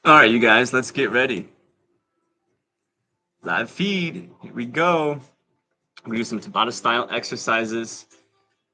All right, you guys, let's get ready. Live feed. Here we go. We do some Tabata style exercises.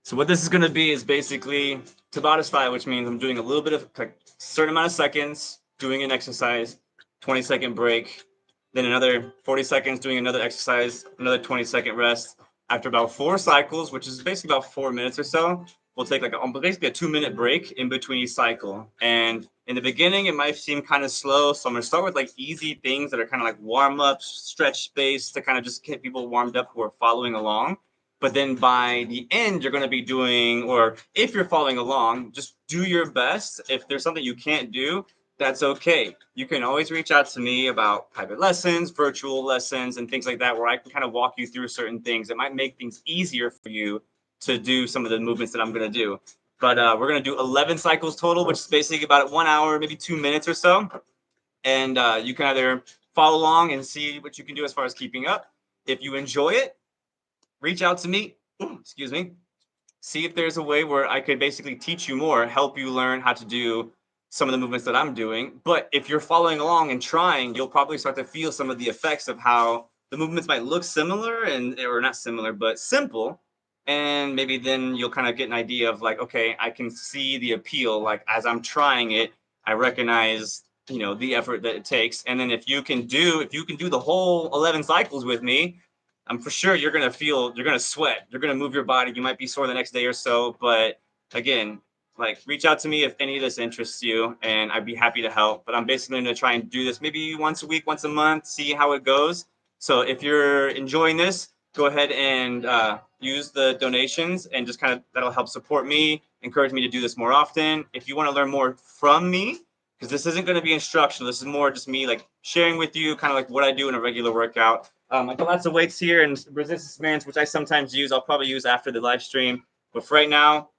So what this is going to be is basically Tabata style, which means I'm doing a little bit of a certain amount of seconds, doing an exercise, 20-second break, then another 40 seconds doing another exercise, another 20-second rest. After about 4 cycles, which is basically about 4 minutes or so, we'll take like basically a 2-minute break in between each cycle. And in the beginning, it might seem kind of slow. So I'm going to start with like easy things that are kind of like warm up, stretch based to kind of just get people warmed up who are following along. But then by the end, you're going to be doing, or if you're following along, just do your best. If there's something you can't do, that's okay. You can always reach out to me about private lessons, virtual lessons, and things like that, where I can kind of walk you through certain things that might make things easier for you to do some of the movements that I'm going to do. But we're going to do 11 cycles total, which is basically about 1 hour, maybe 2 minutes or so. And you can either follow along and see what you can do as far as keeping up. If you enjoy it, reach out to me. Excuse me. See if there's a way where I could basically teach you more, help you learn how to do some of the movements that I'm doing. But if you're following along and trying, you'll probably start to feel some of the effects of how the movements might look similar or not similar, but simple. And maybe then you'll kind of get an idea of like, okay, I can see the appeal. Like as I'm trying it, I recognize, the effort that it takes. And then if you can do the whole 11 cycles with me, I'm for sure you're gonna sweat, you're gonna move your body. You might be sore the next day or so, but again, like reach out to me if any of this interests you, and I'd be happy to help. But I'm basically gonna try and do this maybe once a week, once a month, see how it goes. So if you're enjoying this, go ahead and use the donations, and just kind of that'll help support me, encourage me to do this more often. If you want to learn more from me, because this isn't going to be instructional, this is more just me like sharing with you kind of like what I do in a regular workout. I've got lots of weights here and resistance bands, which I sometimes use. I'll probably use after the live stream. But for right now,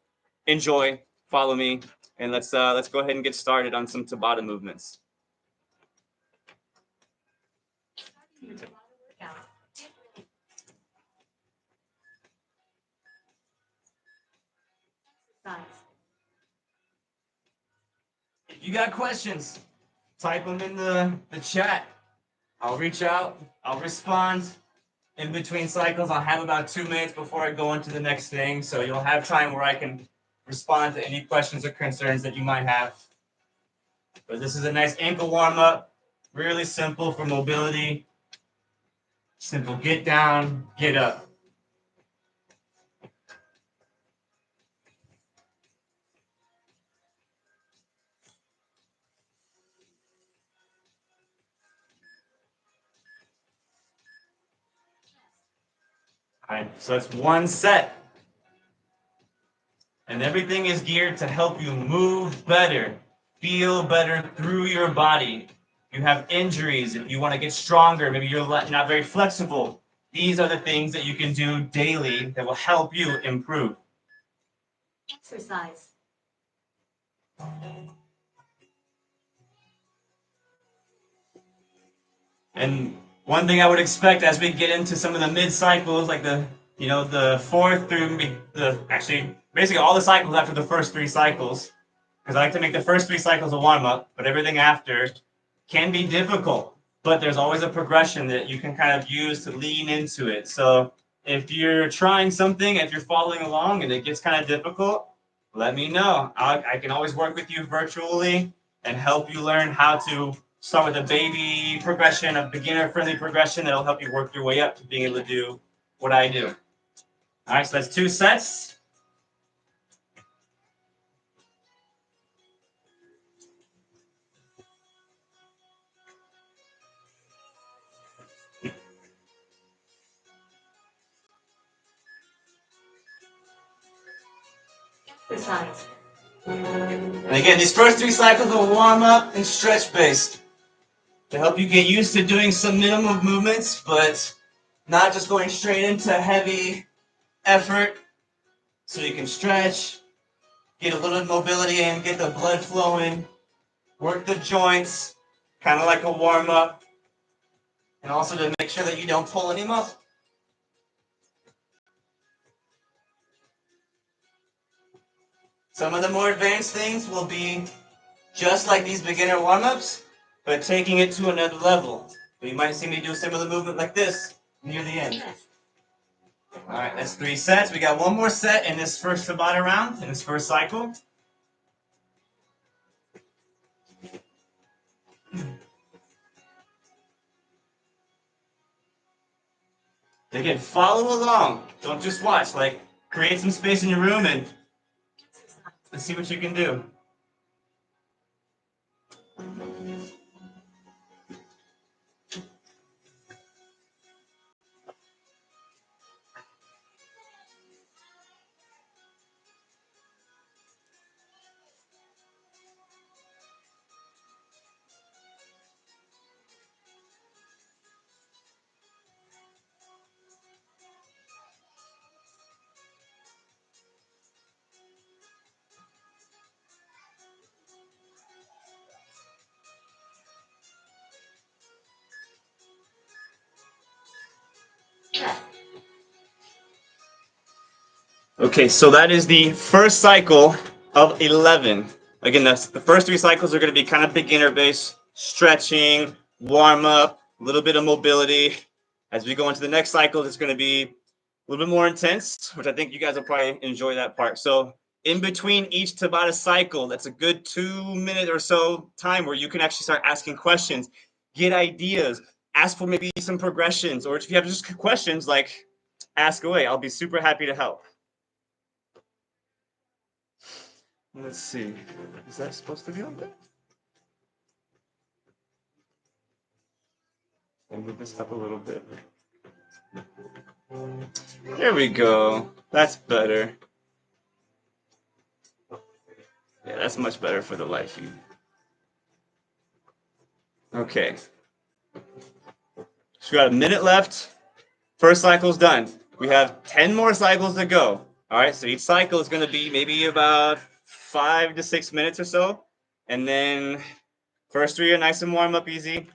enjoy, follow me, and let's go ahead and get started on some Tabata movements. If you got questions, type them in the chat. I'll reach out. I'll respond. In between cycles, I'll have about 2 minutes before I go into the next thing. So you'll have time where I can respond to any questions or concerns that you might have. But this is a nice ankle warm up. Really simple for mobility. Simple get down, get up. All right, so it's one set. And everything is geared to help you move better, feel better through your body. If you have injuries, if you want to get stronger, maybe you're not very flexible. These are the things that you can do daily that will help you improve. Exercise. And one thing I would expect as we get into some of the mid cycles, like the fourth through actually basically all the cycles after the first 3 cycles, because I like to make the first 3 cycles a warm up, but everything after can be difficult. But there's always a progression that you can kind of use to lean into it. So if you're trying something, if you're following along and it gets kind of difficult, let me know. I can always work with you virtually and help you learn how to start with a baby progression, a beginner-friendly progression that'll help you work your way up to being able to do what I do. All right, so that's 2 sets. Exercise. And again, these first 3 cycles are warm up and stretch based to help you get used to doing some minimum movements, but not just going straight into heavy effort. So you can stretch, get a little mobility in, get the blood flowing, work the joints, kind of like a warm up, and also to make sure that you don't pull any muscle. Some of the more advanced things will be just like these beginner warm-ups, but taking it to another level. So you might see me do a similar movement like this near the end. All right, that's 3 sets. We got one more set in this first Tabata round, in this first cycle. Again, follow along. Don't just watch. Like, create some space in your room and let's see what you can do. Okay, so that is the first cycle of 11. Again, the first 3 cycles are going to be kind of beginner based, stretching, warm up, a little bit of mobility. As we go into the next cycle, it's going to be a little bit more intense, which I think you guys will probably enjoy that part. So in between each Tabata cycle, that's a good 2-minute or so time where you can actually start asking questions, get ideas, ask for maybe some progressions, or if you have just questions, like ask away. I'll be super happy to help. Let's see. Is that supposed to be like that? I'll move this up a little bit. There we go. That's better. Yeah, that's much better for the live feed. Okay. So we got a minute left. First cycle's done. We have 10 more cycles to go. All right, so each cycle is going to be maybe about 5 to 6 minutes or so. And then first 3 are nice and warm up easy.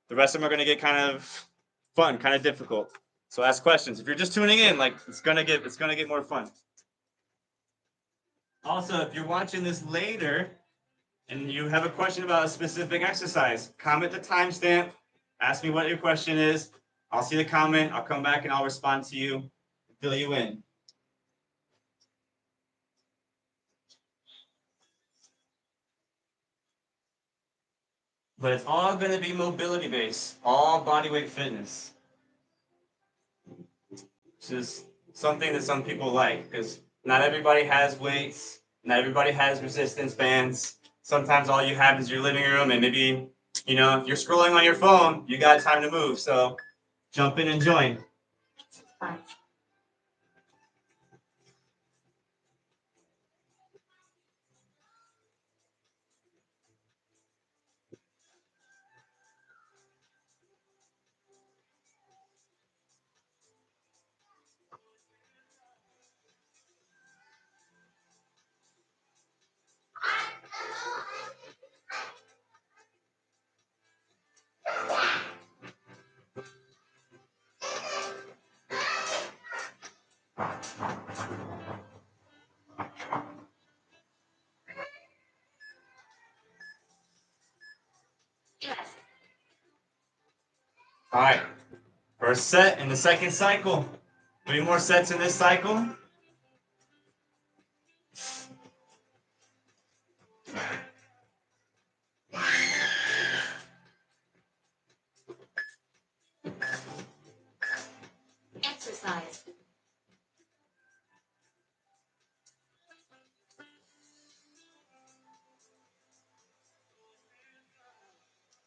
The rest of them are going to get kind of fun, kind of difficult. So ask questions. If you're just tuning in, like it's gonna get more fun. Also, if you're watching this later and you have a question about a specific exercise, comment the timestamp, ask me what your question is. I'll see the comment, I'll come back and I'll respond to you, fill you in. But it's all going to be mobility based, all body weight fitness, which is something that some people like because not everybody has weights, not everybody has resistance bands. Sometimes all you have is your living room and maybe, if you're scrolling on your phone, you got time to move. So jump in and join. All right, first set in the second cycle. 3 more sets in this cycle. Exercise.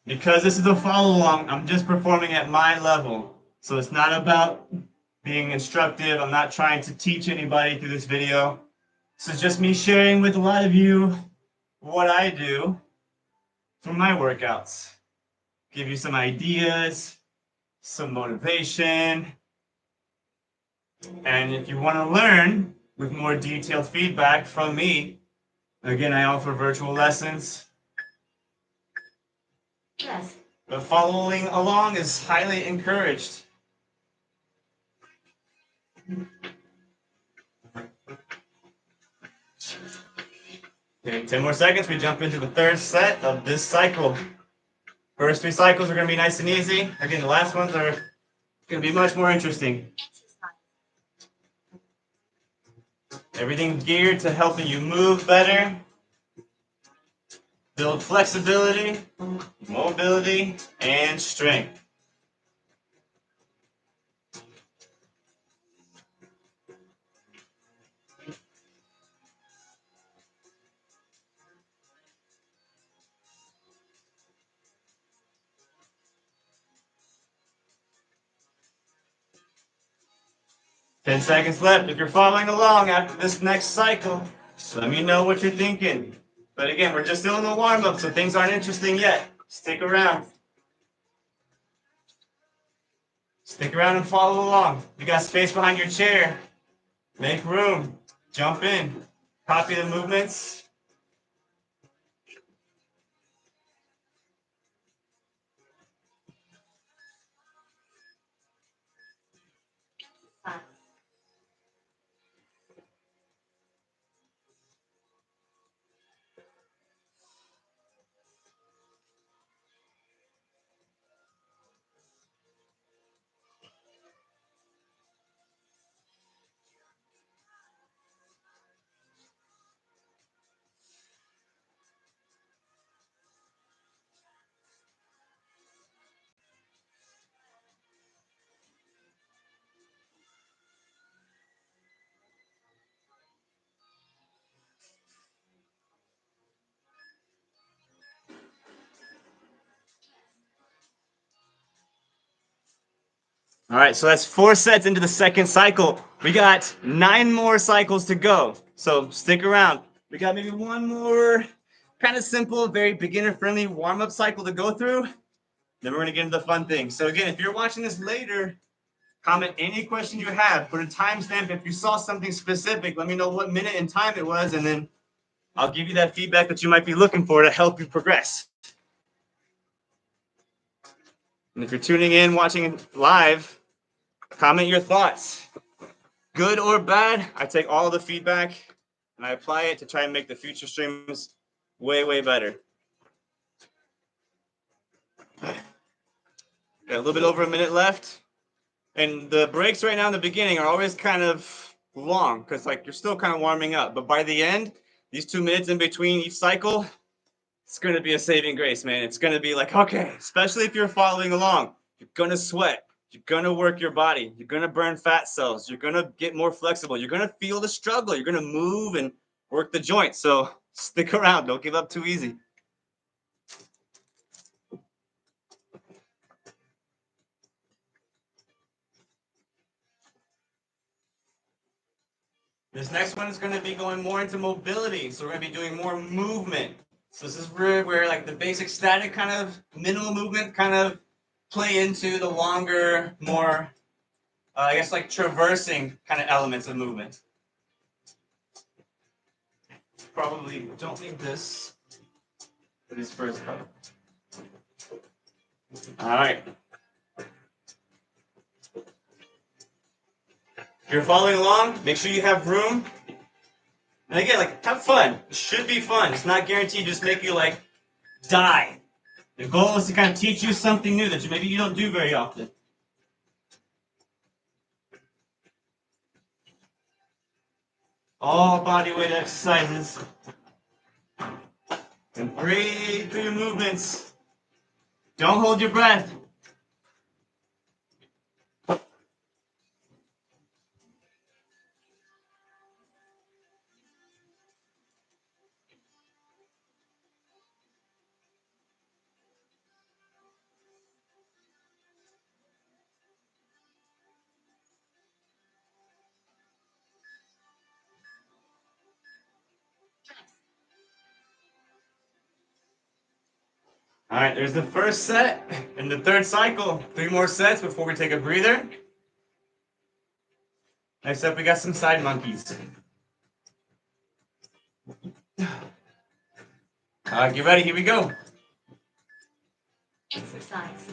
Because this is a follow along, I'm just performing at my level. So it's not about being instructive. I'm not trying to teach anybody through this video. This is just me sharing with a lot of you what I do for my workouts. Give you some ideas, some motivation. And if you want to learn with more detailed feedback from me, again, I offer virtual lessons. Yes. But following along is highly encouraged. Okay, 10 more seconds. We jump into the third set of this cycle. First 3 cycles are going to be nice and easy. Again, the last ones are going to be much more interesting. Everything geared to helping you move better, build flexibility, mobility, and strength. Ten seconds left. If you're following along after this next cycle, just let me know what you're thinking. But again, we're just still in the warm-up, so things aren't interesting yet. Stick around. Stick around and follow along. You got space behind your chair. Make room. Jump in. Copy the movements. All right, so that's 4 sets into the second cycle. We got 9 more cycles to go. So stick around. We got maybe one more kind of simple, very beginner-friendly warm-up cycle to go through. Then we're going to get into the fun things. So again, if you're watching this later, comment any question you have. Put a timestamp. If you saw something specific, let me know what minute and time it was, and then I'll give you that feedback that you might be looking for to help you progress. And if you're tuning in, watching live, comment your thoughts. Good or bad, I take all of the feedback and I apply it to try and make the future streams way, way better. Got a little bit over a minute left. And the breaks right now in the beginning are always kind of long because like you're still kind of warming up. But by the end, these 2 minutes in between each cycle, it's going to be a saving grace, man. It's going to be like, okay, especially if you're following along, you're going to sweat. You're going to work your body. You're going to burn fat cells. You're going to get more flexible. You're going to feel the struggle. You're going to move and work the joints. So stick around. Don't give up too easy. This next one is going to be going more into mobility. So we're going to be doing more movement. So this is where like the basic static kind of minimal movement kind of play into the longer, more, I guess like traversing kind of elements of movement. Probably don't need this for this first part. All right. If you're following along, make sure you have room. And again, like have fun. It should be fun. It's not guaranteed to just make you like die. The goal is to kind of teach you something new that maybe you don't do very often. All body weight exercises. And breathe through your movements. Don't hold your breath. All right, there's the first set and the third cycle. 3 more sets before we take a breather. Next up, we got some side monkeys. All right, get ready. Here we go. Exercise.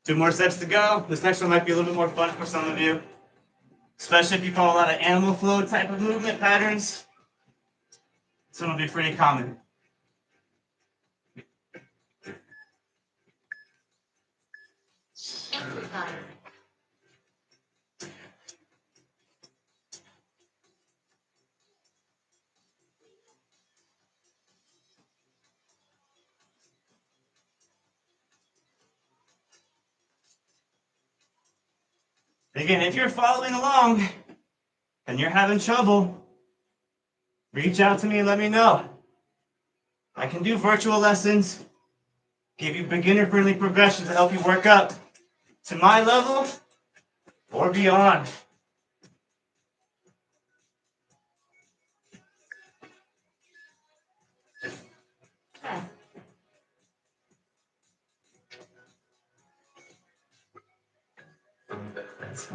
2 more sets to go. This next one might be a little bit more fun for some of you, especially if you follow a lot of animal flow type of movement patterns. This one will be pretty common. Exercise. Again, if you're following along and you're having trouble, reach out to me and let me know. I can do virtual lessons, give you beginner-friendly progressions to help you work up to my level or beyond. Chest.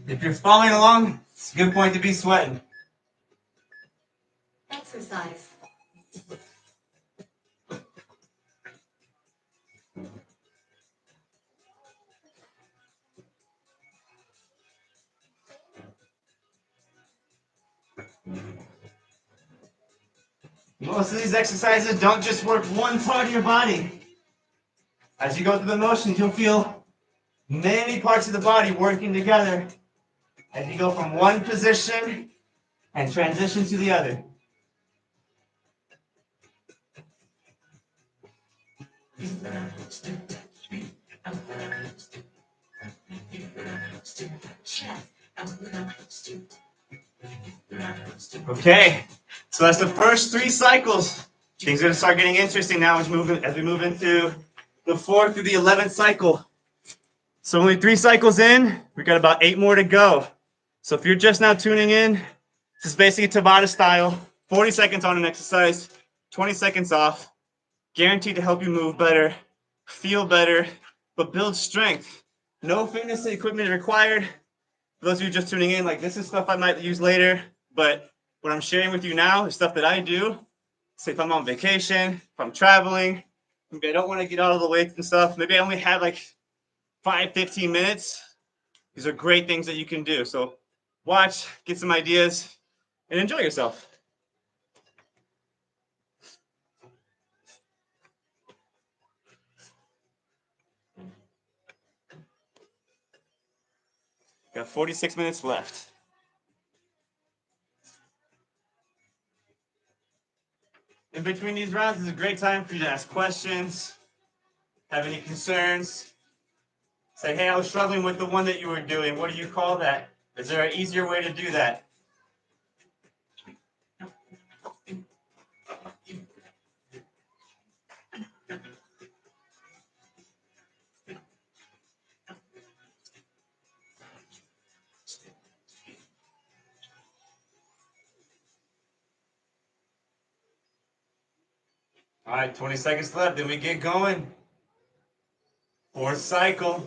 If you're following along, it's a good point to be sweating. Exercise. Most of these exercises don't just work one part of your body. As you go through the motions, you'll feel many parts of the body working together as you go from one position and transition to the other. Okay, so that's the first 3 cycles. Things are going to start getting interesting now as we move into the 4th through the 11th cycle. So only 3 cycles in, we got about 8 more to go. So if you're just now tuning in, this is basically Tabata style, 40 seconds on an exercise, 20 seconds off, guaranteed to help you move better, feel better, but build strength. No fitness equipment required. For those of you just tuning in, like this is stuff I might use later, but what I'm sharing with you now is stuff that I do. Say if I'm on vacation, if I'm traveling, maybe I don't want to get all of the weights and stuff. Maybe I only have like 5-15 minutes. These are great things that you can do. So watch, get some ideas, and enjoy yourself. Got 46 minutes left. In between these rounds is a great time for you to ask questions, have any concerns. Say, hey, I was struggling with the one that you were doing. What do you call that? Is there an easier way to do that? All right, 20 seconds left, then we get going. 4th cycle.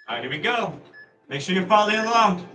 All right, here we go. Make sure you're following along.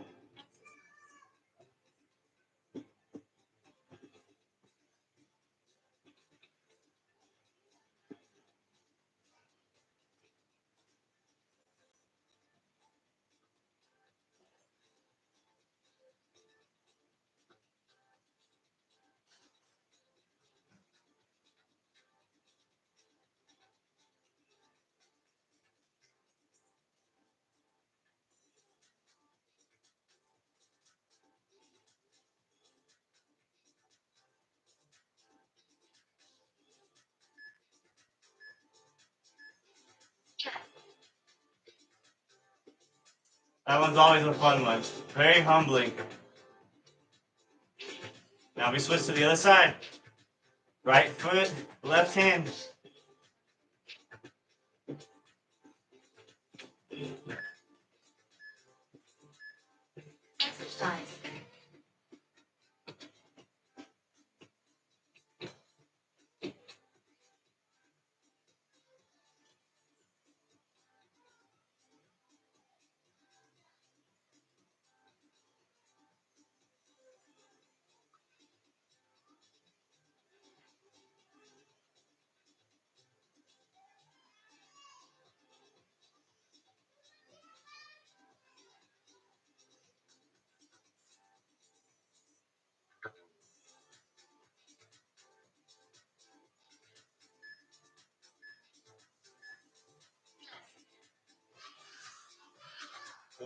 That one's always a fun one. Very humbling. Now we switch to the other side. Right foot, left hand. Exercise.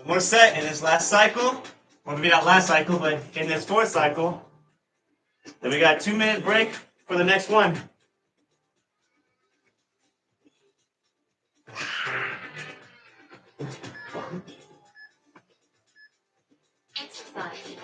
One more set in this last cycle. Well, maybe not last cycle, but in this fourth cycle. Then we got a 2-minute break for the next one. Exercise.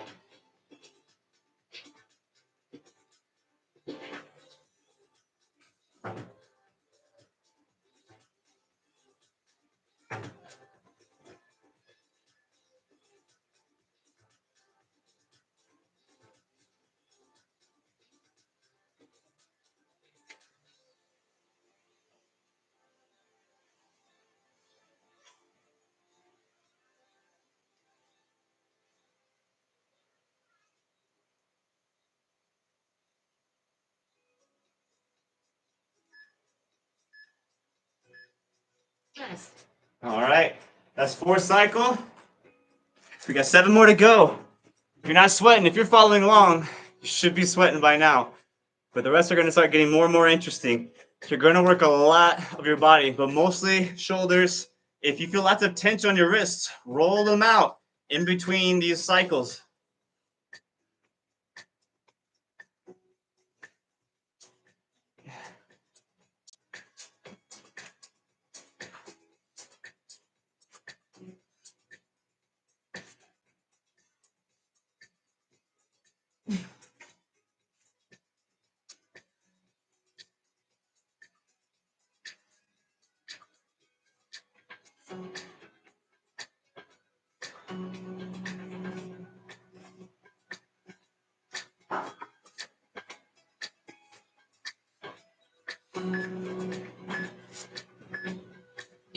Rest. All right, that's 4th cycle. We got 7 more to go. If you're not sweating, if you're following along, you should be sweating by now. But the rest are going to start getting more and more interesting. You're going to work a lot of your body, but mostly shoulders. If you feel lots of tension on your wrists, roll them out in between these cycles.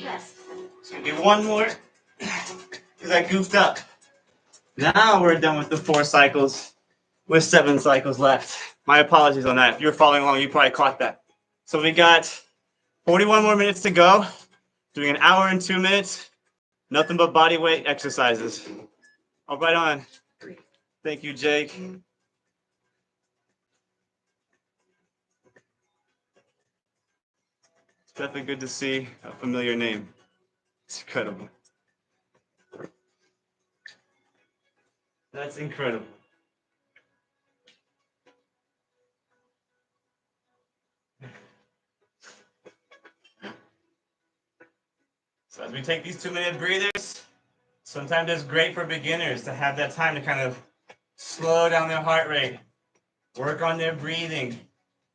Rest. So do one more because I goofed up. Now we're done with the 4 cycles with 7 cycles left. My apologies on that. If you're following along, you probably caught that. So we got 41 more minutes to go. Doing an hour and 2 minutes. Nothing but body weight exercises. All right on. Thank you, Jake. It's definitely good to see a familiar name. It's incredible. That's incredible. So as we take these 2-minute breathers, sometimes it's great for beginners to have that time to kind of slow down their heart rate, work on their breathing,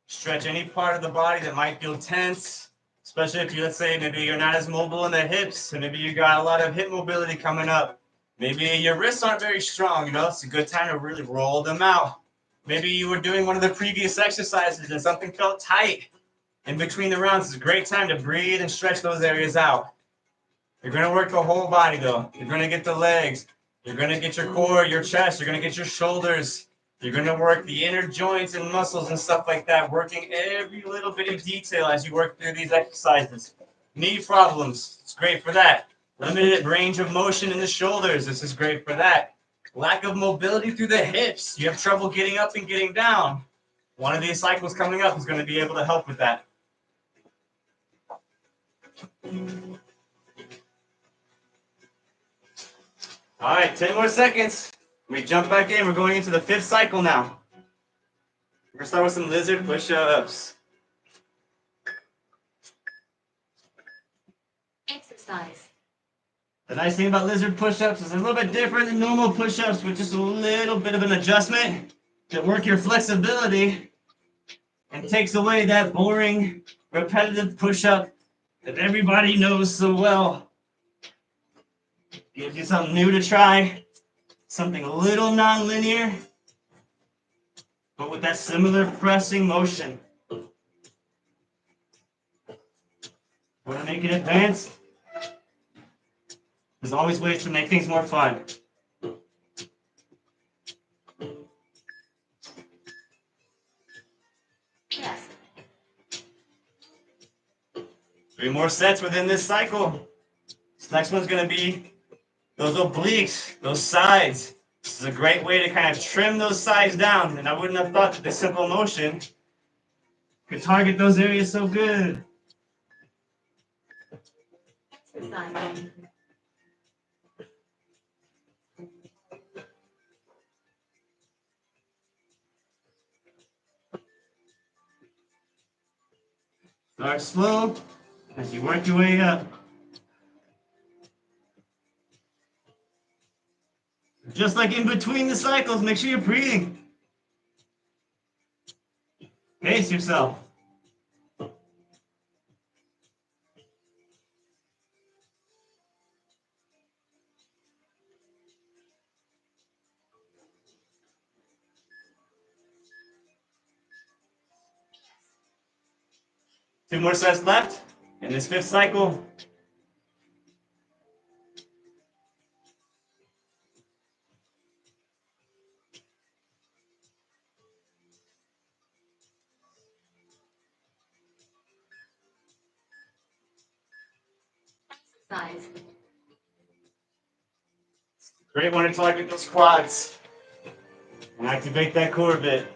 stretch any part of the body that might feel tense, especially if you, let's say, maybe you're not as mobile in the hips, and maybe you got a lot of hip mobility coming up. Maybe your wrists aren't very strong, it's a good time to really roll them out. Maybe you were doing one of the previous exercises and something felt tight in between the rounds. It's a great time to breathe and stretch those areas out. You're going to work the whole body, though. You're going to get the legs. You're going to get your core, your chest. You're going to get your shoulders. You're going to work the inner joints and muscles and stuff like that, working every little bit of detail as you work through these exercises. Knee problems, it's great for that. Limited range of motion in the shoulders, this is great for that. Lack of mobility through the hips, you have trouble getting up and getting down. One of these cycles coming up is going to be able to help with that. All right, 10 more seconds. We jump back in. We're going into the 5th cycle now. We're going to start with some lizard push-ups. Exercise. The nice thing about lizard push-ups is a little bit different than normal push-ups with just a little bit of an adjustment to work your flexibility and takes away that boring, repetitive push-up that everybody knows so well. Gives you something new to try, something a little non-linear, but with that similar pressing motion. Want to make it advanced? There's always ways to make things more fun. Yes. 3 more sets within this cycle. This next one's going to be those obliques, those sides. This is a great way to kind of trim those sides down, and I wouldn't have thought that the simple motion could target those areas so good. Exercise. Start slow as you work your way up. Just like in between the cycles, make sure you're breathing. Pace yourself. Two more sets left in this 5th cycle. Exercise. Great one to target those quads and activate that core a bit.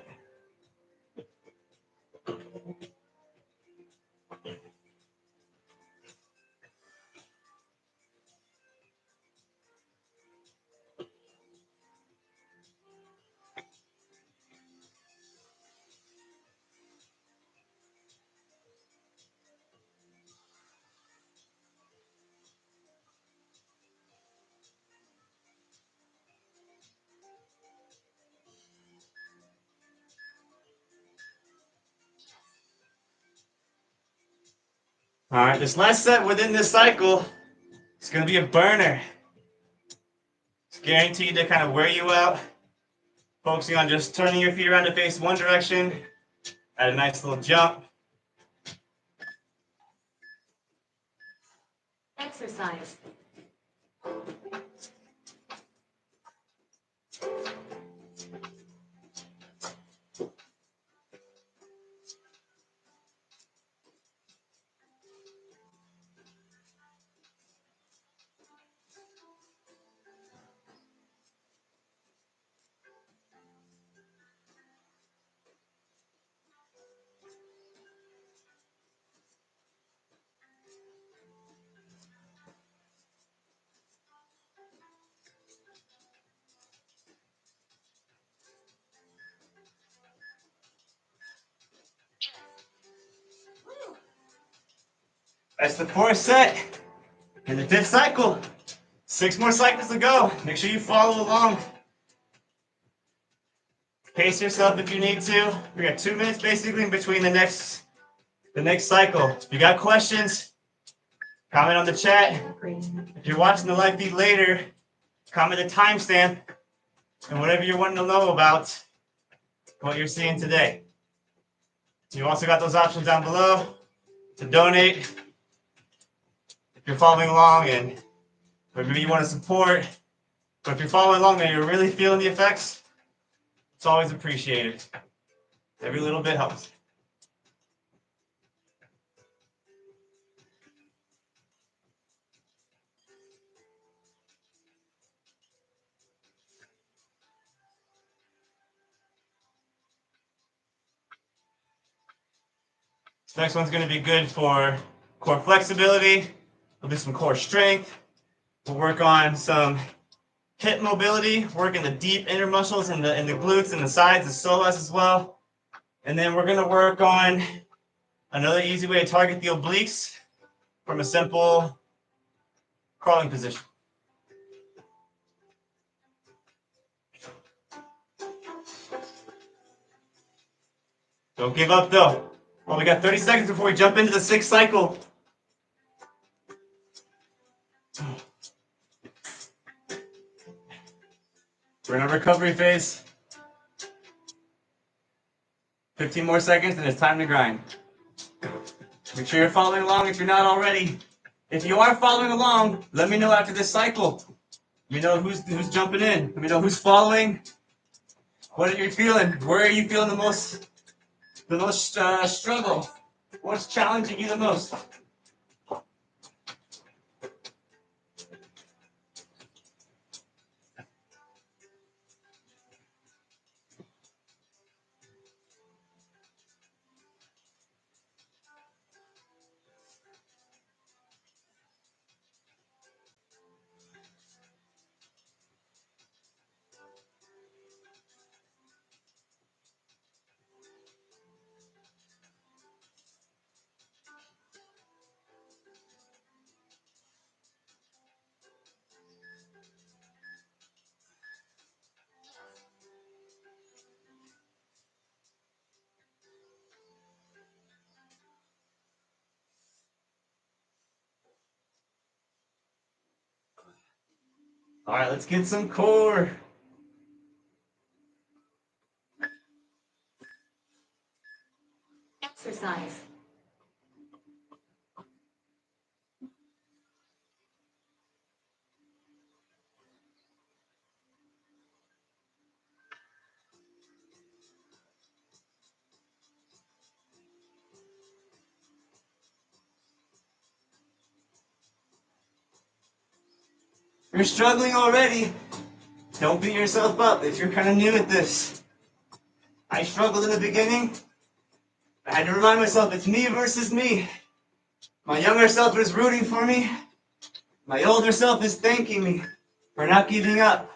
All right, this last set within this cycle is going to be a burner. It's guaranteed to kind of wear you out, focusing on just turning your feet around to face one direction, add a nice little jump. Exercise. That's the 4th set in the 5th cycle. 6 more cycles to go. Make sure you follow along. Pace yourself if you need to. We got 2 minutes basically in between the next cycle. If you got questions, comment on the chat. If you're watching the live feed later, comment the timestamp and whatever you're wanting to know about what you're seeing today. You also got those options down below to donate if you're following along, and or maybe you want to support. But if you're following along and you're really feeling the effects, it's always appreciated. Every little bit helps. This next one's going to be good for core flexibility. We'll do some core strength. We'll work on some hip mobility, working the deep inner muscles in the glutes and the sides, the psoas as well. And then we're going to work on another easy way to target the obliques from a simple crawling position. Don't give up though. Well, we got 30 seconds before we jump into the 6th cycle. We're in a recovery phase. 15 more seconds and it's time to grind. Make sure you're following along if you're not already. If you are following along, let me know after this cycle. Let me know who's jumping in. Let me know who's following. What are you feeling? Where are you feeling the most struggle? What's challenging you the most? All right, let's get some core. Exercise. If you're struggling already, don't beat yourself up if you're kind of new at this. I struggled in the beginning. I had to remind myself it's me versus me. My younger self is rooting for me. My older self is thanking me for not giving up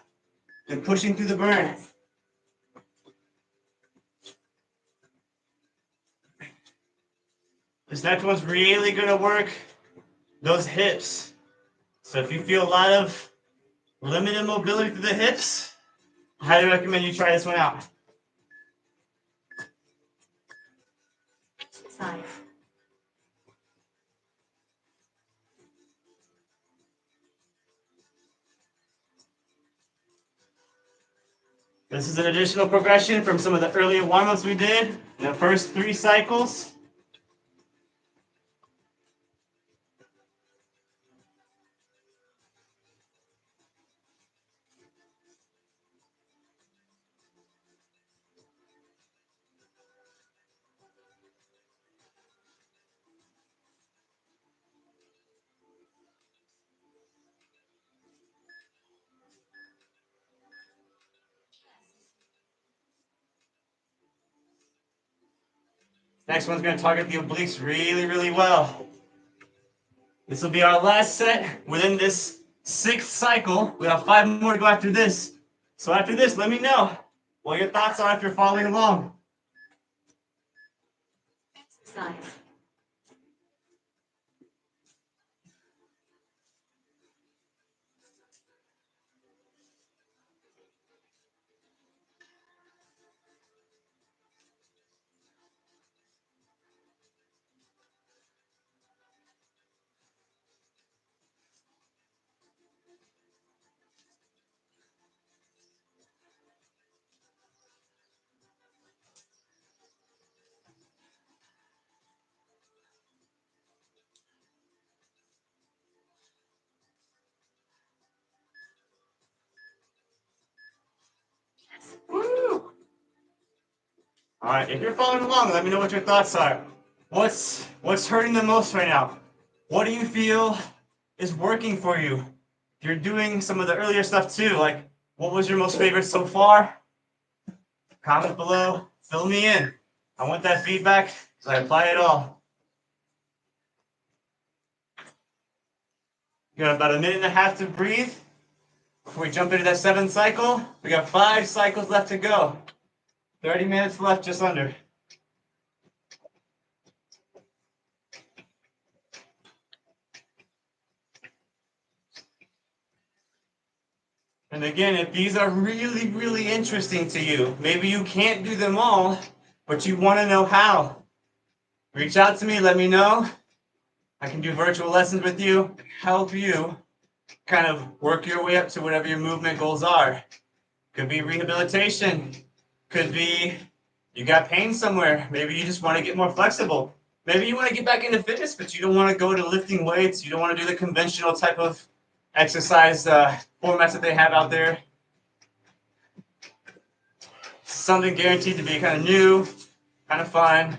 and pushing through the burn. Yes. This next one's really gonna work those hips. So if you feel a lot of limited mobility through the hips, I highly recommend you try this one out. Exercise. This is an additional progression from some of the earlier warm-ups we did in the first 3 cycles. Next one's going to target the obliques really, really well. This will be our last set within this 6th cycle. We have 5 more to go after this. So after this, let me know what your thoughts are if you're following along. Exercise. Woo! All right, if you're following along, let me know what your thoughts are. What's hurting the most right now? What do you feel is working for you? If you're doing some of the earlier stuff too, like what was your most favorite so far? Comment below, fill me in. I want that feedback so I apply it all. You got about 1.5 minutes to breathe before we jump into that 7th cycle. We got 5 cycles left to go. 30 minutes left, just under. And again, if these are really, really interesting to you, maybe you can't do them all, but you want to know how, reach out to me, let me know. I can do virtual lessons with you, help you kind of work your way up to whatever your movement goals are. Could be rehabilitation, could be you got pain somewhere, maybe you just want to get more flexible. Maybe you want to get back into fitness, but you don't want to go to lifting weights, you don't want to do the conventional type of exercise formats that they have out there. Something guaranteed to be kind of new, kind of fun.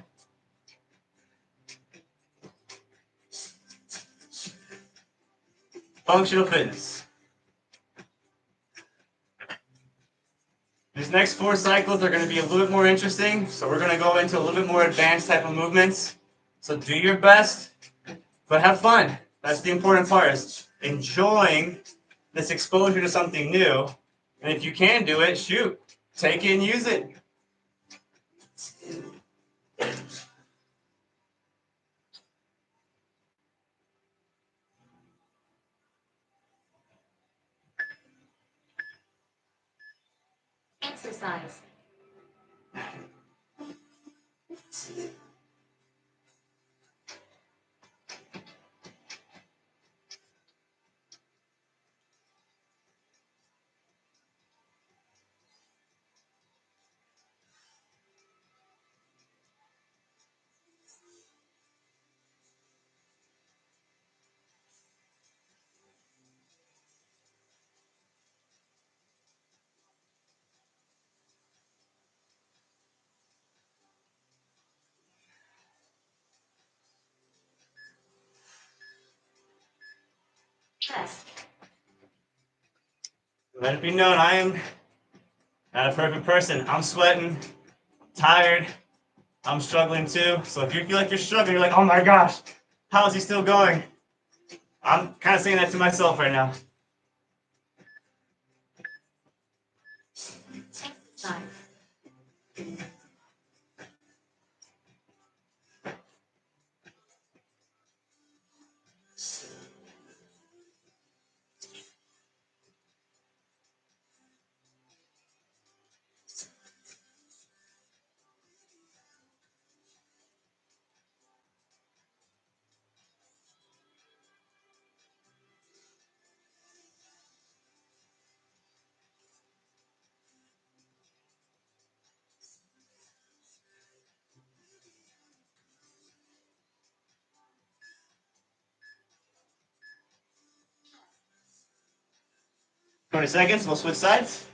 Functional fitness. These next 4 cycles are going to be a little bit more interesting, so we're going to go into a little bit more advanced type of movements. So do your best, but have fun. That's the important part, is enjoying this exposure to something new. And if you can do it, shoot, take it and use it. Exercise. Let it be known, I am not a perfect person. I'm sweating, tired. I'm struggling too. So if you feel like you're struggling, you're like, oh my gosh, how is he still going? I'm kind of saying that to myself right now. Exercise. Yes. 20 seconds, we'll switch sides.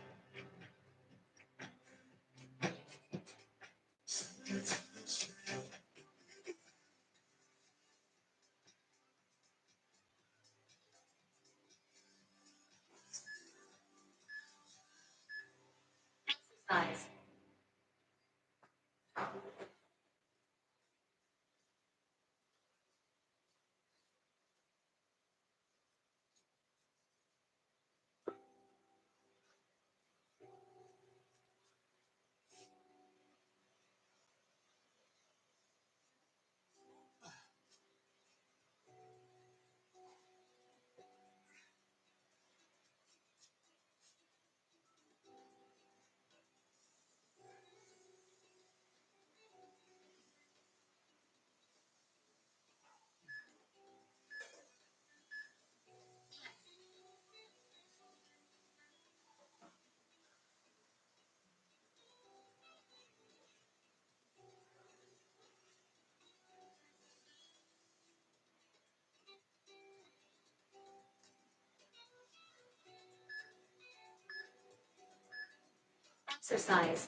Exercise. Exercise.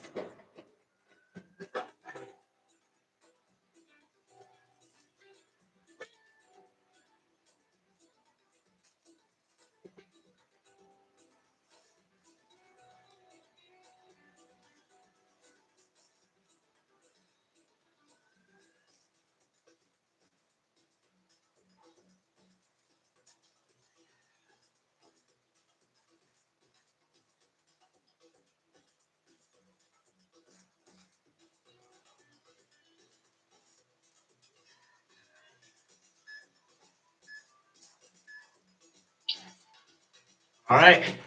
All right,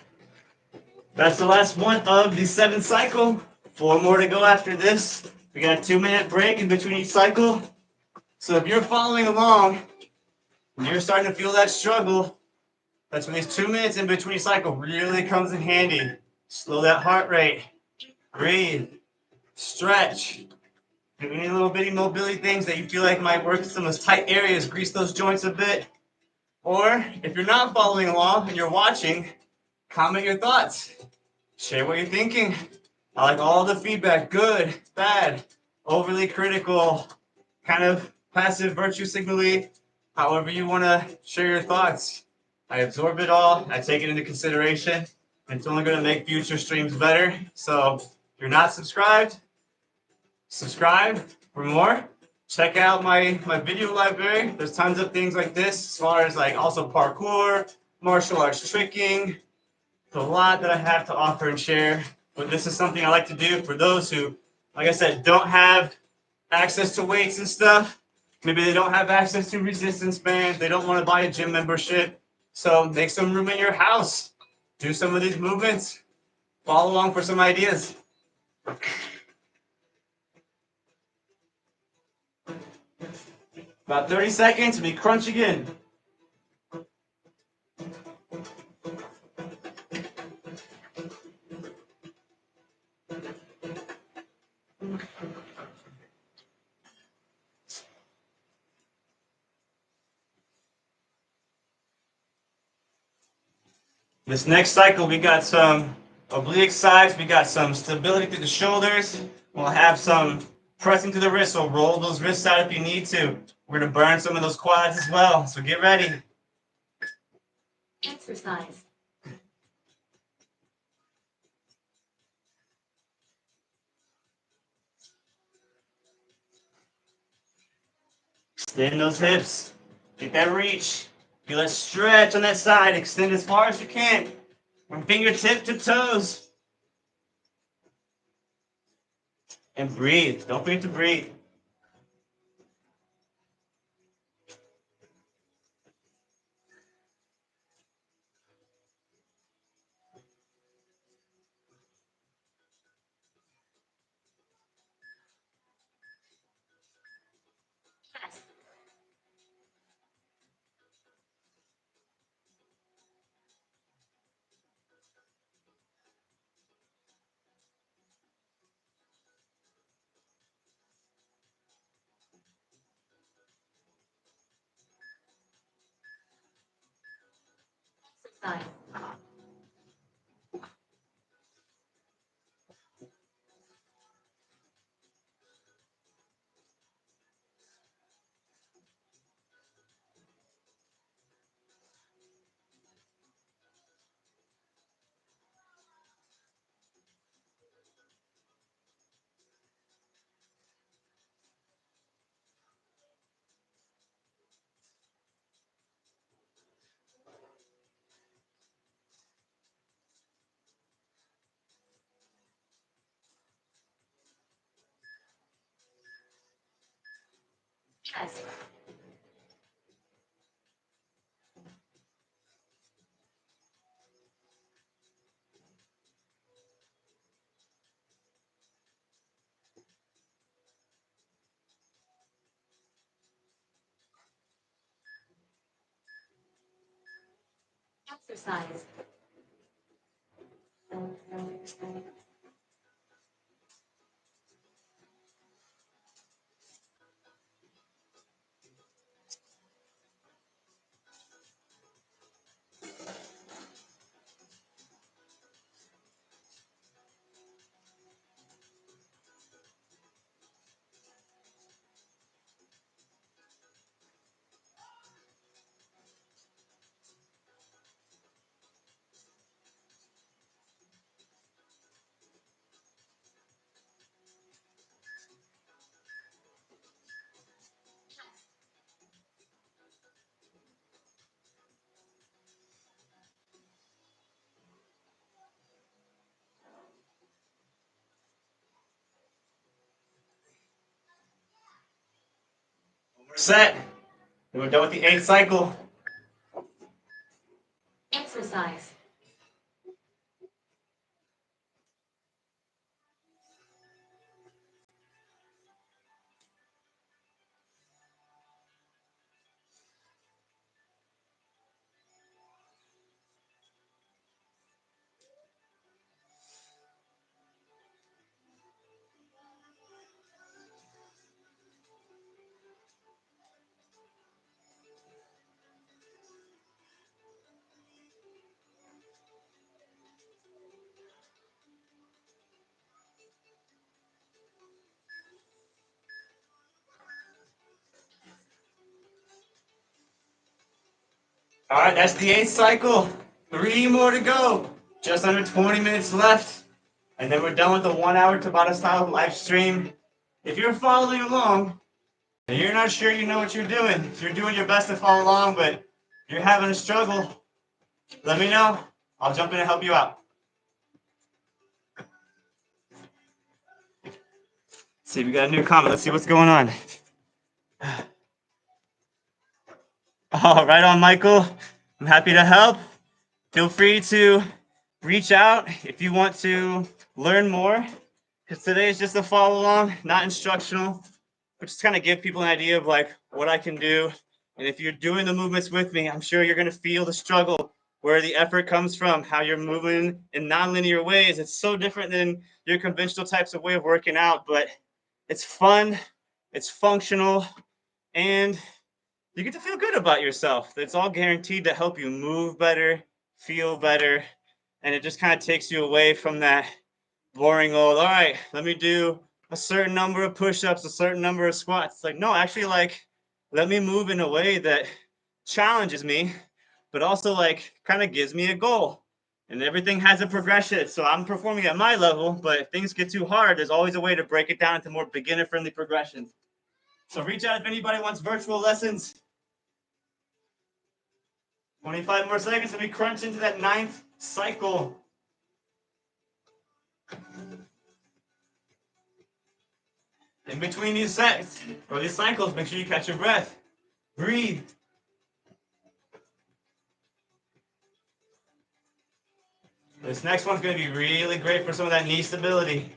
that's the last one of the 7th cycle. 4 more to go after this. We got a 2-minute break in between each cycle. So if you're following along and you're starting to feel that struggle, that's when these 2 minutes in between cycle really comes in handy. Slow that heart rate, breathe, stretch. Do any little bitty mobility things that you feel like might work in some of those tight areas, grease those joints a bit. Or if you're not following along and you're watching, comment your thoughts. Share what you're thinking. I like all the feedback, good, bad, overly critical, kind of passive virtue signaling, however you want to share your thoughts. I absorb it all, I take it into consideration. It's only going to make future streams better. So if you're not subscribed, subscribe for more. Check out my video library. There's tons of things like this, as far as like also parkour, martial arts tricking. There's a lot that I have to offer and share, but this is something I like to do for those who, like I said, don't have access to weights and stuff. Maybe they don't have access to resistance bands. They don't want to buy a gym membership. So make some room in your house. Do some of these movements. Follow along for some ideas. About 30 seconds, we crunch again. This next cycle, we got some oblique sides, we got some stability through the shoulders. We'll have some pressing to the wrist, so roll those wrists out if you need to. We're gonna burn some of those quads as well, so get ready. Exercise. Extend those hips. Get that reach. Feel that stretch on that side. Extend as far as you can. From fingertip to toes. And breathe. Don't forget to breathe. Chest. Exercise. Chest. Exercise. We're set. And we're done with the 8th cycle. Exercise. All right, that's the 8th cycle. 3 more to go. Just under 20 minutes left. And then we're done with the 1-hour Tabata style live stream. If you're following along and you're not sure you know what you're doing, if you're doing your best to follow along, but you're having a struggle, let me know. I'll jump in and help you out. See, we got a new comment. Let's see what's going on. Oh, right on, Michael. I'm happy to help. Feel free to reach out if you want to learn more, because today is just a follow along, not instructional, but just kind of give people an idea of like what I can do. And if you're doing the movements with me, I'm sure you're going to feel the struggle, where the effort comes from, how you're moving in nonlinear ways. It's so different than your conventional types of way of working out, but it's fun, it's functional, and you get to feel good about yourself. It's all guaranteed to help you move better, feel better, and it just kind of takes you away from that boring old, all right, let me do a certain number of push-ups, a certain number of squats. It's like, no, actually, like, let me move in a way that challenges me, but also like kind of gives me a goal. And everything has a progression. So I'm performing at my level, but if things get too hard, there's always a way to break it down into more beginner-friendly progressions. So reach out if anybody wants virtual lessons. 25 more seconds and we crunch into that 9th cycle. In between these sets, or these cycles, make sure you catch your breath. Breathe. This next one's going to be really great for some of that knee stability.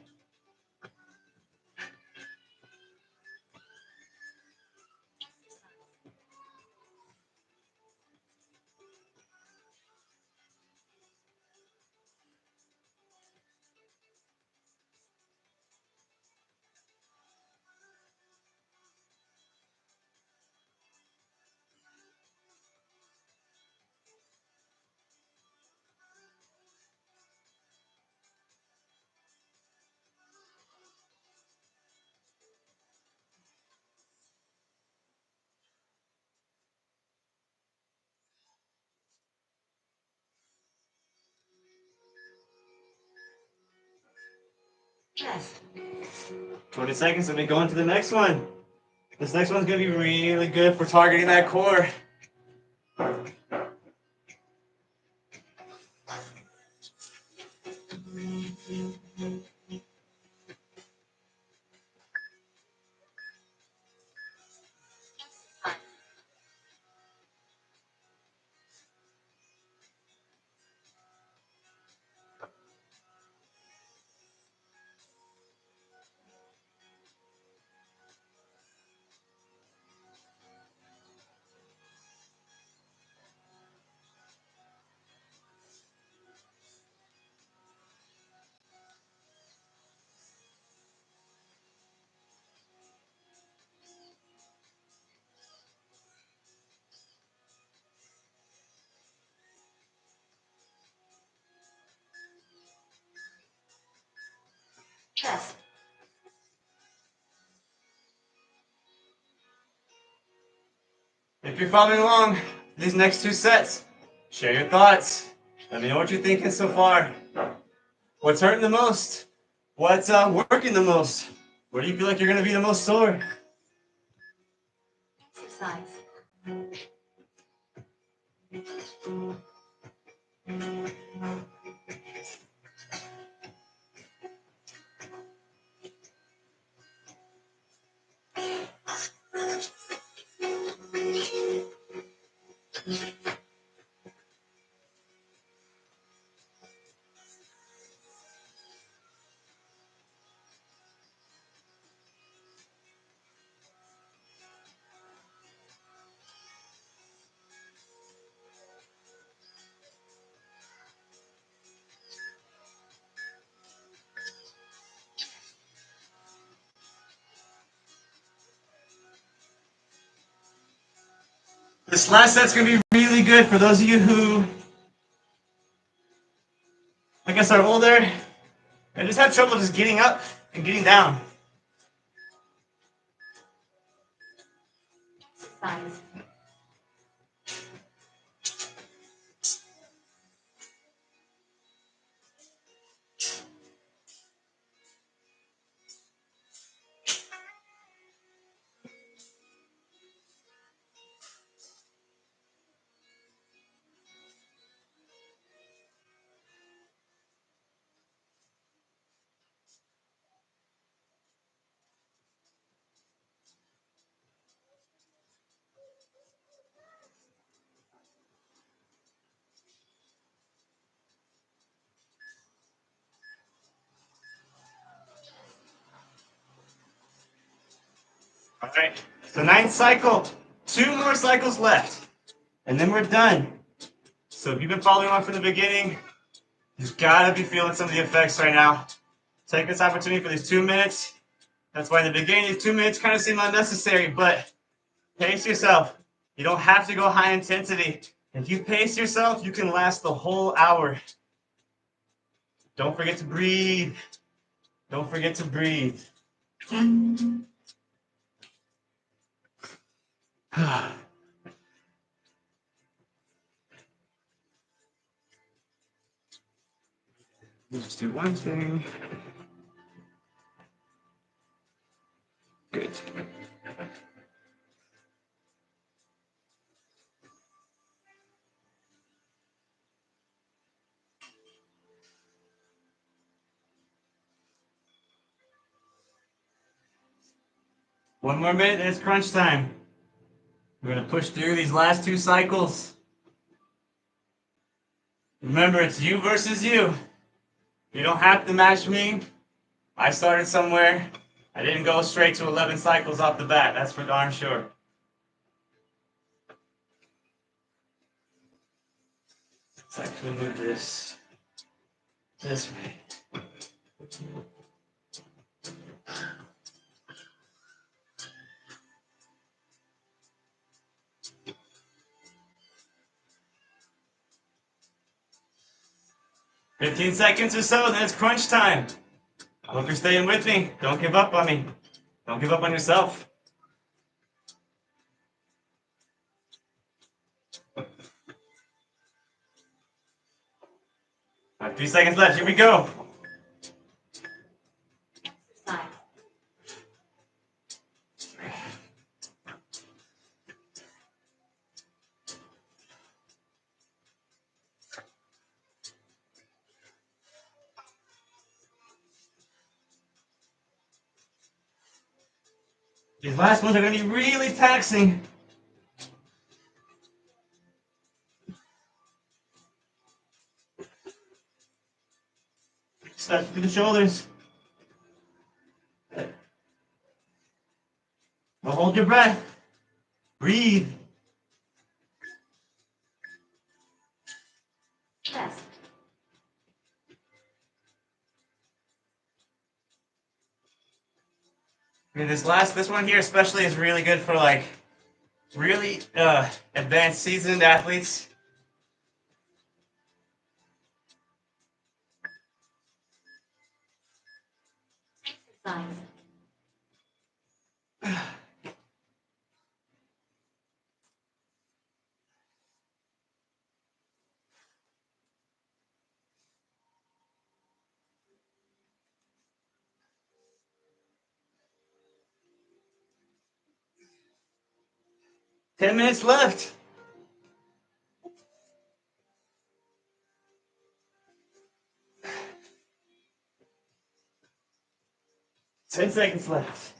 Chest. 20 seconds and we go into the next one. This next one's going to be really good for targeting that core. Chest. If you're following along these next 2 sets, share your thoughts. Let me know what you're thinking so far. What's hurting the most? What's working the most? Where do you feel like you're going to be the most sore? Exercise. This last set's going to be really good for those of you who, I guess, are older and just have trouble just getting up and getting down. Exercise. All right, so 9th cycle, 2 more cycles left, and then we're done. So if you've been following on from the beginning, you've got to be feeling some of the effects right now. Take this opportunity for these 2 minutes. That's why in the beginning, these 2 minutes kind of seem unnecessary, but pace yourself. You don't have to go high intensity. If you pace yourself, you can last the whole hour. Don't forget to breathe. Don't forget to breathe. Let's do one thing. Good. 1 more minute and it's crunch time. We're gonna push through these last 2 cycles. Remember, it's you versus you. You don't have to match me. I started somewhere. I didn't go straight to 11 cycles off the bat, that's for darn sure. Let's actually move this way. "15 seconds or so, then it's crunch time. I hope you're staying with me. Don't give up on me. Don't give up on yourself." All right, 3 seconds left. Here we go. Exercise. These last ones are going to be really taxing. Start through the shoulders. Now hold your breath. Breathe. Chest. I mean, this one here especially is really good for like really advanced seasoned athletes. Exercise. 10 minutes left. Ten seconds left.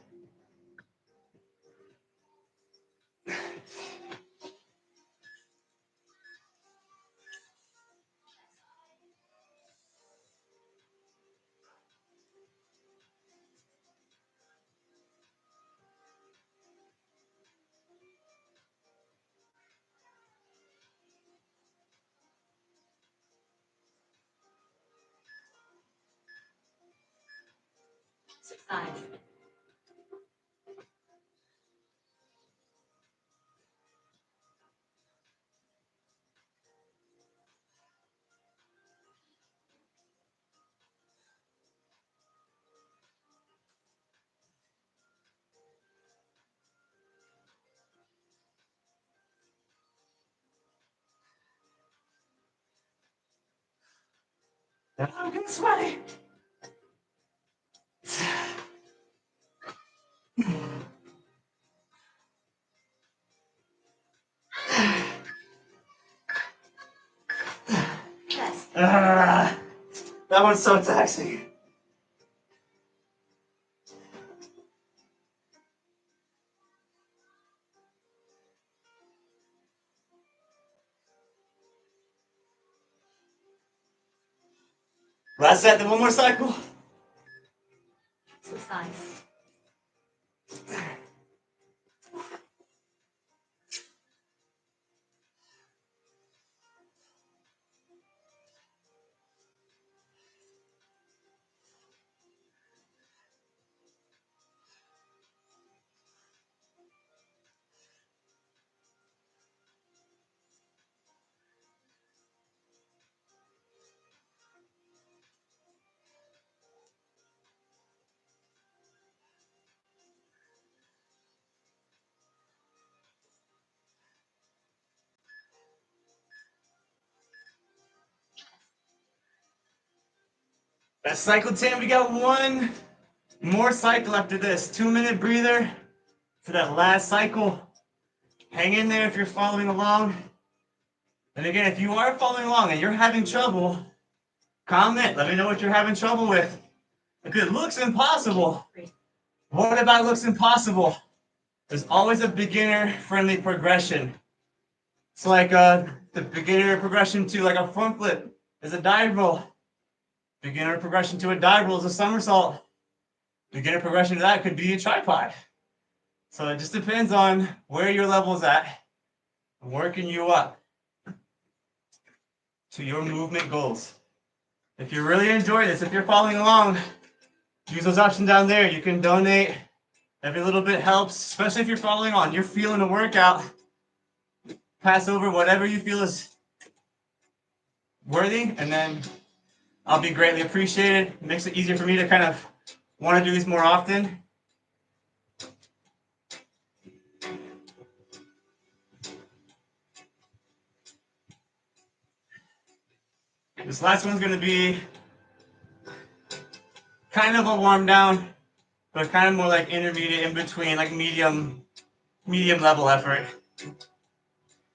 Exercise. I'm getting sweaty. Chest. That one's so taxing. Last set, then 1 more cycle. Exercise. That's cycle 10. We got 1 more cycle after this. 2-minute breather for that last cycle. Hang in there if you're following along. And again, if you are following along and you're having trouble, comment. Let me know what you're having trouble with. Because it looks impossible. What about looks impossible? There's always a beginner-friendly progression. It's like the beginner progression to like a front flip is a dive roll. Beginner progression to a dive roll is a somersault. Beginner progression to that could be a tripod. So it just depends on where your level is at, working you up to your movement goals. If you really enjoy this, if you're following along, use those options down there. You can donate. Every little bit helps, especially if you're following on. You're feeling a workout. Pass over whatever you feel is worthy, and then I'll be greatly appreciated. It makes it easier for me to kind of want to do these more often. This last one's going to be kind of a warm down, but kind of more like intermediate in between, like medium level effort.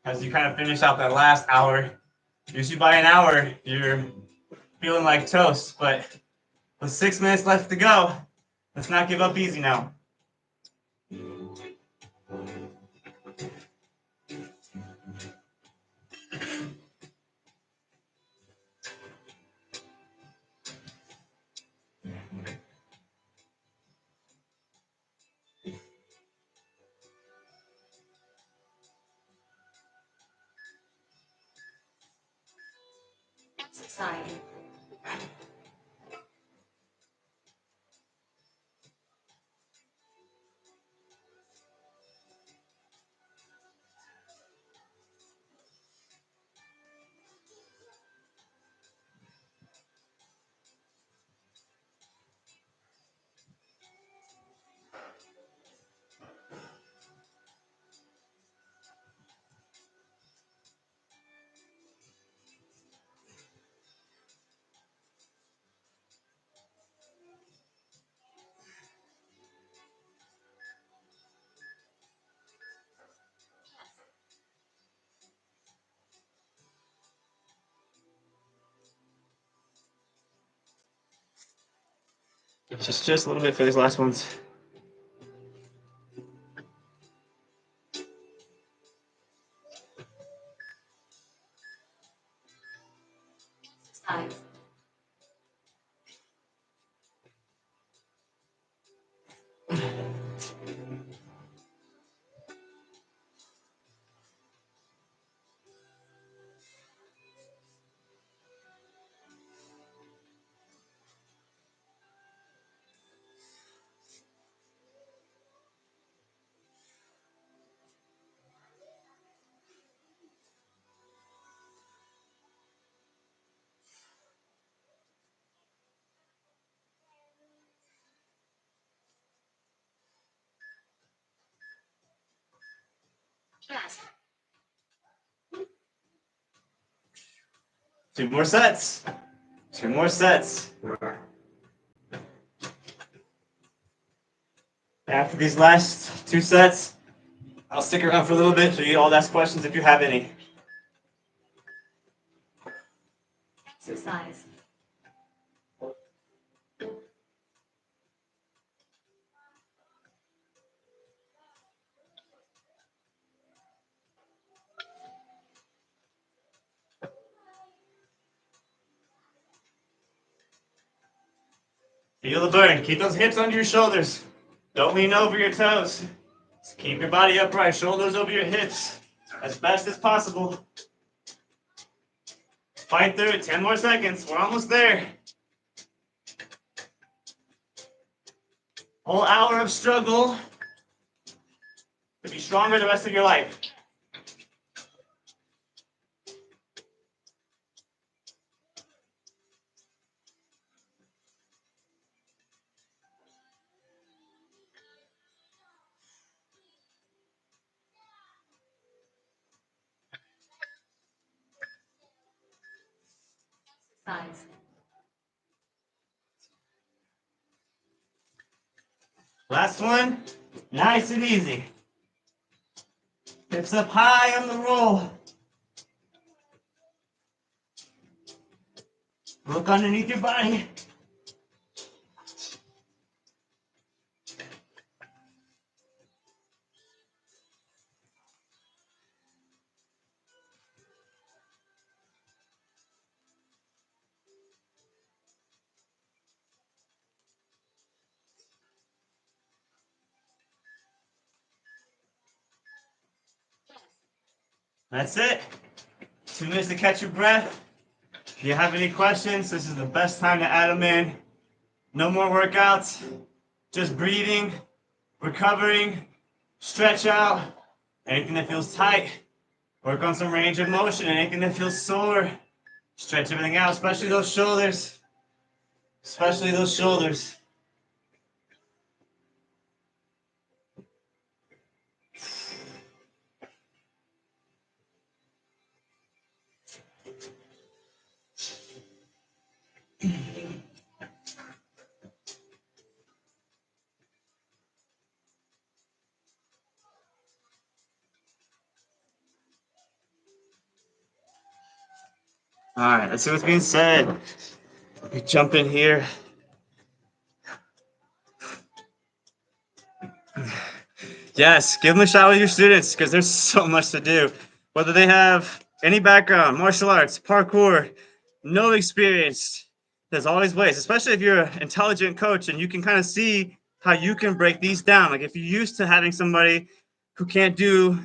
As you kind of finish out that last hour. Usually by an hour, you're feeling like toast, but with 6 minutes left to go, let's not give up easy now. Exercise. Just a little bit for these last ones. Exercise. Yes. 2 more sets. 2 more sets. After these last 2 sets, I'll stick around for a little bit so you all ask questions if you have any. Exercise. Feel the burn. Keep those hips under your shoulders. Don't lean over your toes. Just keep your body upright. Shoulders over your hips as fast as possible. Fight through it. 10 more seconds. We're almost there. Whole hour of struggle to be stronger the rest of your life. Exercise. Last one. Nice and easy. Hips up high on the roll. Look underneath your body. That's it. 2 minutes to catch your breath. If you have any questions, this is the best time to add them in. No more workouts, just breathing, recovering, stretch out. Anything that feels tight, work on some range of motion. Anything that feels sore, stretch everything out, especially those shoulders. Especially those shoulders. All right, let's see what's being said. You jump in here. Yes, give them a shot with your students because there's so much to do. Whether they have any background, martial arts, parkour, no experience, there's always ways, especially if you're an intelligent coach and you can kind of see how you can break these down. Like if you're used to having somebody who can't do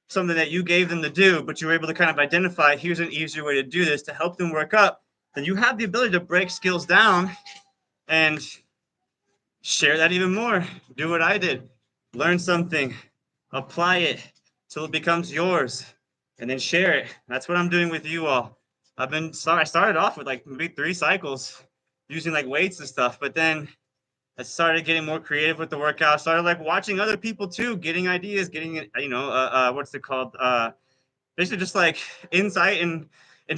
something that you gave them to do, but you were able to kind of identify, here's an easier way to do this to help them work up, then you have the ability to break skills down and share that even more. Do what I did. Learn something, apply it till it becomes yours, and then share it. That's what I'm doing with you all. I started off with like maybe 3 cycles using like weights and stuff, but then I started getting more creative with the workout. Started like watching other people too, getting ideas, getting what's it called? Basically just like insight and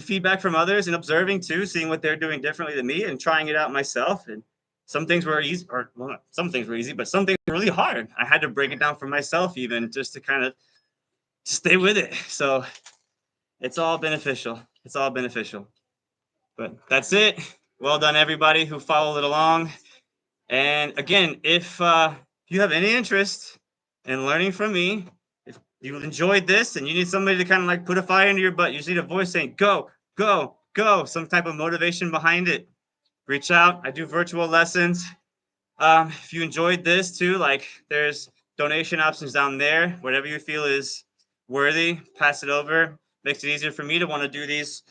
feedback from others and observing too, seeing what they're doing differently than me and trying it out myself. And some things were easy, or well, some things were easy, but some things were really hard. I had to break it down for myself even just to kind of stay with it. So it's all beneficial. It's all beneficial. But that's it. Well done, everybody who followed it along. And again, if you have any interest in learning from me, if you enjoyed this and you need somebody to kind of like put a fire into your butt, you just need a voice saying, go, go, go, some type of motivation behind it, reach out. I do virtual lessons. If you enjoyed this too, like there's donation options down there. Whatever you feel is worthy, pass it over. Makes it easier for me to want to do these.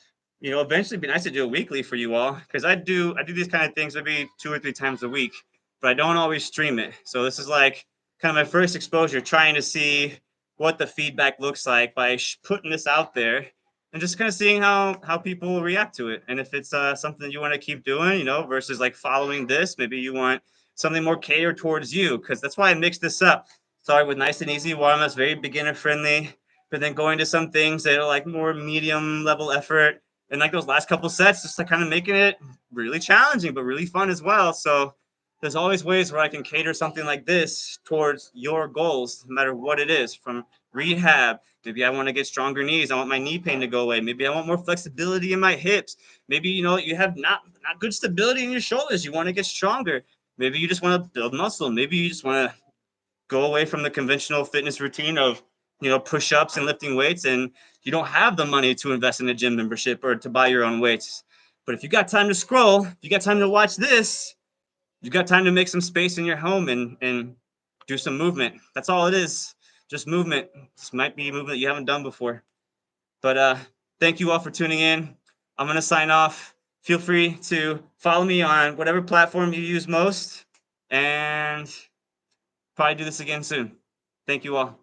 Eventually it'd be nice to do it weekly for you all because I do these kind of things maybe 2 or 3 times a week, but I don't always stream it. So this is like kind of my first exposure, trying to see what the feedback looks like by putting this out there and just kind of seeing how people react to it. And if it's something you want to keep doing, versus like following this, maybe you want something more catered towards you, because that's why I mixed this up. Started with nice and easy one that's very beginner friendly, but then going to some things that are like more medium level effort, and like those last couple sets, just like kind of making it really challenging but really fun as well. So there's always ways where I can cater something like this towards your goals, no matter what it is, from rehab. Maybe I want to get stronger knees. I want my knee pain to go away. Maybe I want more flexibility in my hips. Maybe you have not good stability in your shoulders. You want to get stronger. Maybe you just want to build muscle. Maybe you just want to go away from the conventional fitness routine of, push-ups and lifting weights, and you don't have the money to invest in a gym membership or to buy your own weights. But if you got time to scroll, if you got time to watch this, you got time to make some space in your home and do some movement. That's all it is. Just movement. This might be movement you haven't done before. But thank you all for tuning in. I'm going to sign off. Feel free to follow me on whatever platform you use most, and probably do this again soon. Thank you all.